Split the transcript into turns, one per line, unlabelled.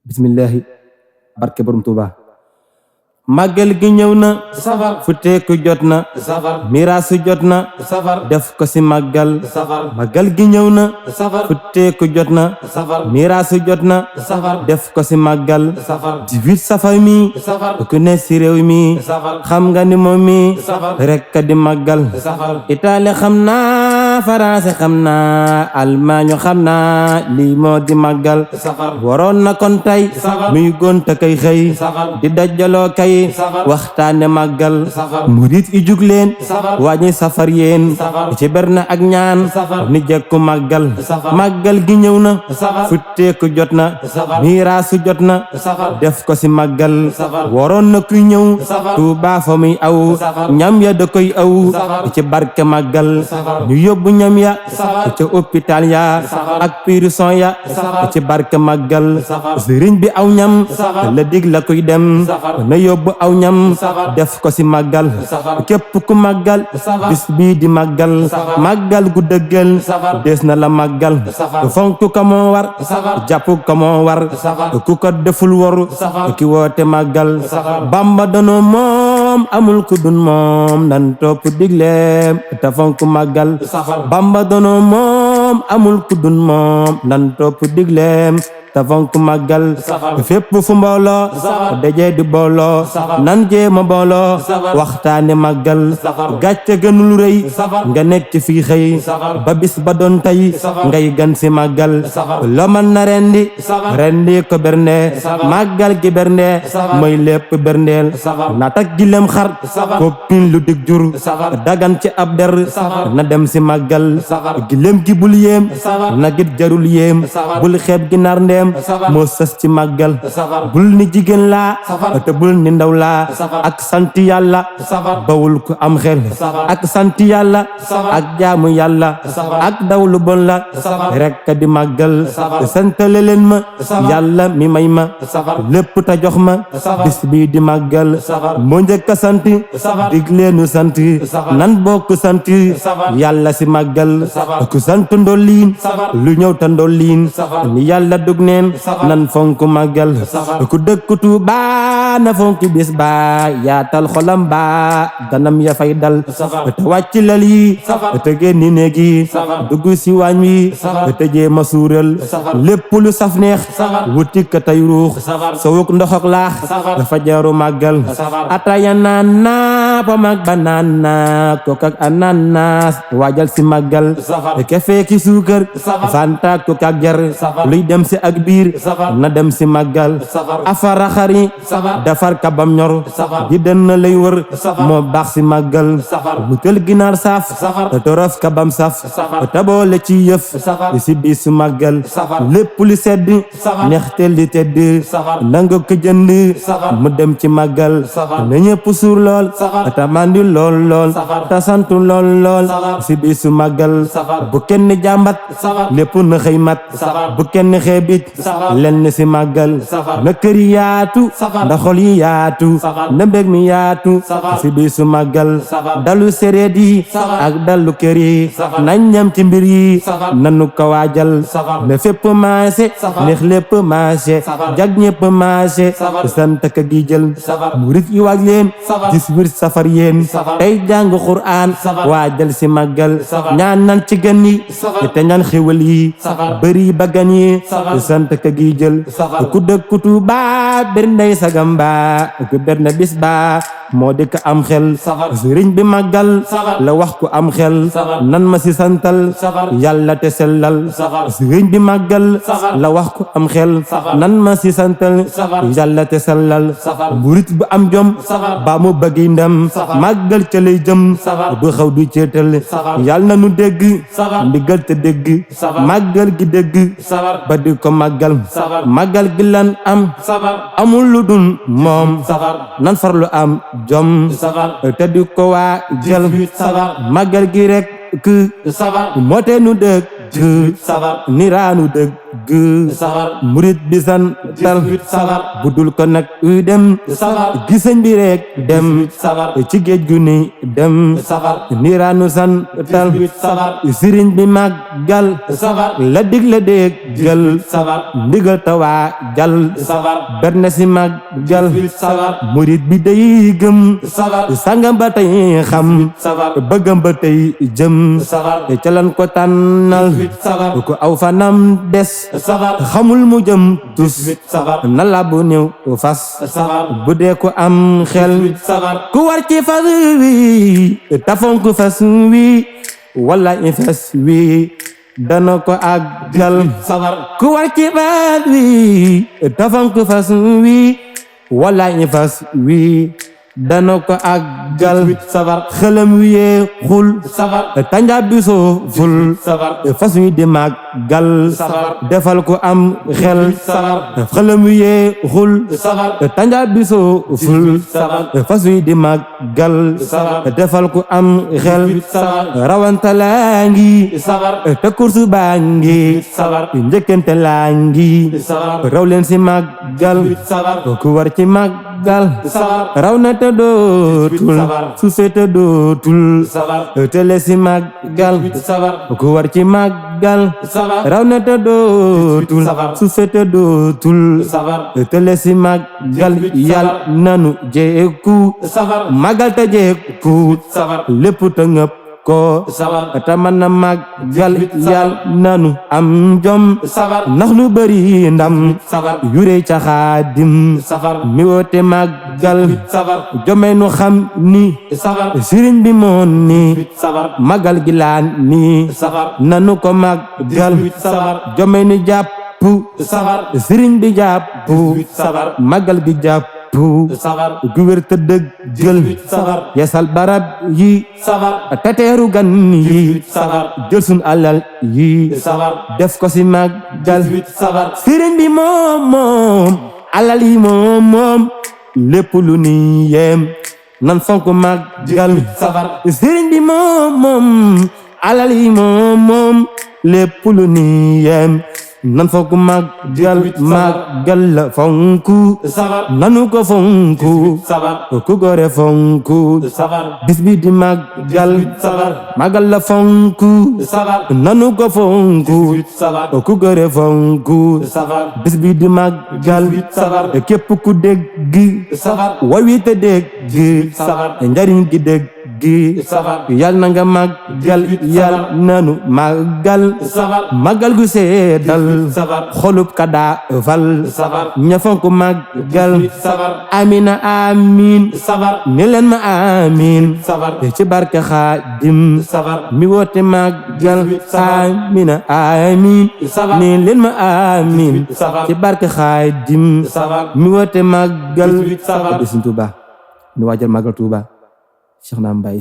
bismillahi barke borom Tuuba màggal gi ñëw na
safar
futteeku jot na
safar
miraasu jot na
safar
def ko ci màggal
safar
màggal gi ñëw na
safar
futteeku jot na
safar
miraasu jot na
safar
def ko ci màggal
safar
18 safar mi
safar
ku ne ci réew mi
safar
xam nga ni moom mi
safar
rekk di màggal
safar
Italie xam naa Faranse xam naa Allemagne xam naa lii moo di màggal
safar
waroon na kon tey
safar
muy gonta kay xëy
safar
di dajaloo kay
safar
waxtaane màggal
safar
murit yi jug leen
safar
wàññi safar yéen
safar
ci berne ak ñaan
safar
ni jekku màggal
safar
màggal gi ñëw na
safar
futteeku jot na
safar
miraasu jot na
safar
def ko ci màggal
safar
waroon na kuy ñëw
safar
Tuubaa fa muy aw
safar
ñam ya da koy aw
safar
ci barke màggal
safar
ñu yóbbu ñam ya
safar
ca hôpital ya
safar
ak prison ya
safar
ci barke màggal
safar
sëriñ bi aw ñam
safar
la dig la koy dem
safar
na yóbbu aw ñam
safar
def ko ci màggal
safar
képp ku màggal
safar
bis bii di màggal
safar
màggal gu dëggal
safar
des na la màggal
safar
fonk ko moo war
safar
jàpp ko moo war
safar
ku ko deful waru
safar
ki woote màggal
safar
Bamba danoo moom amul ku dun moom nan topp digleem te fonk màggal
safar
Bamba danoo moom amul ku dun moom nan topp digleem te fonk màggal
safar
fépp fu mbooloo
safar
dajee di booloo
safar
nan jéema booloo
safar
waxtaane màggal
safar
gàcce gënul rëy
safar
nga nekk ci fii xëy
safar
ba bis ba doon tey
safar
ngay gan si màggal
safar
loo mën na rendi
safar
rendi ko bernde
safar
màggal gi bernde
safar
mooy lépp berndeel
safar
na tak gilem xar
safar
koppin lu dig jur
safar
dagan ci ab der
safar
na dem si màggal
safar
gilem gi bul yéem
safar
na git jarul yéem
safar
bul xeeb ginaar ndeem
safar
moo sës ci màggal
safar
bul ni jigéen laa
safar
te bul ni ndaw laa
safar
ak sant yàlla
safar
bawul ko am xel
safar
ak sant yàlla
safar
ak jaamu yàlla
safar
ak daw lu bon la
safar
rekk di màggal
safar
santale leen ma
safar
yàlla mi may ma
safar
lépp ta jox ma
safar
bis bii di màggal
safar
moo njëkk a sant
safar
digleenu sant
safar
nan bokk sant
safar
yàlla si màggal
safar
ku sant ndolliin
safar
lu ñëw ta ndolliin
safar
ni yàlla dug neen
safar
nan fonk màggal
safar
ku dëkk Tuuba na fonk bis ba yaatal xolam ba ganam ya fay dal
safar
te wàcc lal yi
safar
te génni néeg yi
safar
dugg si waañ wi
safar
te jéema suural
safar
lépp lu saf neex
safar
wuti ka tey ruux
safar
sowuk ndoxok laax
safar
dafa jaru màggal
safar
ataya naan naa pa mag banaan naa kook ak ananas waajal si màggal
safar
kefe ki suukar
safar
fanta kook ak jar
safar
luy dem si ak biir
safar
na dem si màggal
safar
afara xari
safar
defar kabam ñor
safar
di den na lay wër
safar
moo baax si màggal
safar
wutal ginaar saaf
safar
te torof kabam saf
safar
te boole ci yëf
safar
si bisu màggal
safar
lépp lu sedd
safar
neexteel di tedd
safar
nanga ko jënd
safar
mu dem ci màggal
safar
na ñëpp suur lool
safar
te mandi lool lool
safar
te santu lool lool
safar
si bisu màggal
safar
bu kenn jàmbat
safar
lépp na xëy mat
safar
bu kenn xeebit
safar
lenn si màggal
safar
na kër yi yaatu
safar
ndax xol yi yaatu
safar
na mbég mi yaatu
safar
si bisu màggal
safar
dalu séréet yi
safar
ak dalu kër yi
safar
nañ ñam ci mbir yi
safar
nanu ko waajal
safar
ne fépp maase
safar
neex lépp maase
safar
jag ñépp maase
safar
sant ka gi jël
safar
murit yi waaj leen
safar
18 safar yéen
safar
tey jàng Qur'aan
safar
waajal si màggal
safar
ñaan nan ci gan yi
safar
te ñaan xéwal yi
safar
bëri ba gan yi
safar
sant ka gi jël
safar
ku dëkk Tuuba berndey sagam ba ku berne bis ba moo di ko am xel
safar
sëriñ bi màggal
safar
la wax ku am xel
safar
nan ma si santal
safar
yàlla te sellal
safar
sëriñ bi màggal
safar
la wax ku am xel
safar
nan ma si santal
safar
yàlla te sellal
safar
murit bu am jom
safar
ba mu bëggi ndam
safar
màggal ca lay jëm
safar
du xaw du ceetal
safar
yàlla na nu dégg
safar
ndigal te dégg
safar
màggal gi dégg
safar
ba di ko màggal
safar
màggal gi lan am
safar
amul lu dul moom
safar
nan farlu am jom
safar
te di ko waa jël
18 safar
màggal gi rek
safar
moote nu dëgg
safar
niraanu dëgg dëgg murit bi santal budul ko nag dem gisañ bi rek dem ci géej gu ni dem niiraanu santal sëriñ bi màggal la dig la déggal ndigal tawaa jal berne si màggal murit bi day gëm sangam ba tey xam bëggam ba tey jëm ca lan ko tànnal ko aw fanam des xamul mu jëm tus na la bu néew fas bu dee ko am xel ku war ci fas wi tafonk fas wi wala i fas wi dana ko àggal ku war ci fas wi tafonk fas wi wala i fas wi dana ko àggal xelam wi yee xul tanja bi soo ful fas wi di màggal defal ko am xel xelam wi yee xul tanja bi soo ful fas wi di màggal defal ko am xel rawanta laa ngi te kursu baa ngi njëkkante laa ngi raw leen si màggal ku war ci màggal raw na te dootul su fete dootul tele si màggal ku war ci màggal raw na te dootul su fete dootul tele si màggal yàlla nanu jeeku màggal te jeeku lépp te ngëp ko ta man na màggal yàlla nanu am jom ndax nu bëri ndam yure ca Xaadim mi woote màggal jome nu xam ni sëriñ bi moon ni màggal gi laan ni nanu ko màggal jome nu jàpp sëriñ bi jàpp màggal gi jàpp gu wér te dëggal yasal barab yi tateeru gan yi jël sun alal yi def ko si màggal sëriñ bi moom alal yi moom lépp lu ni yem nan fonk màggal sëriñ bi moom alal yi moom lépp lu ni yem nan fonk màggal la fonku nanu ko fonku ku gore fonku bis bi di màggal la fonku nanu ko fonku ku gore fonku bis bi di màggal képp ku dégg wawi te dégg njariñ gi dégg yal na nga màggal yal nanu màggal gu seedal xolub kada fal ña fonk màggal amina amin ne leen ma amin ci barke Xaadim mi woote màggal amina amin ne leen ma amin ci barke Xaadim mi woote màggal Sëriñ Tuuba ñu waajal màggal Tuuba Cheikh Naam Mbaye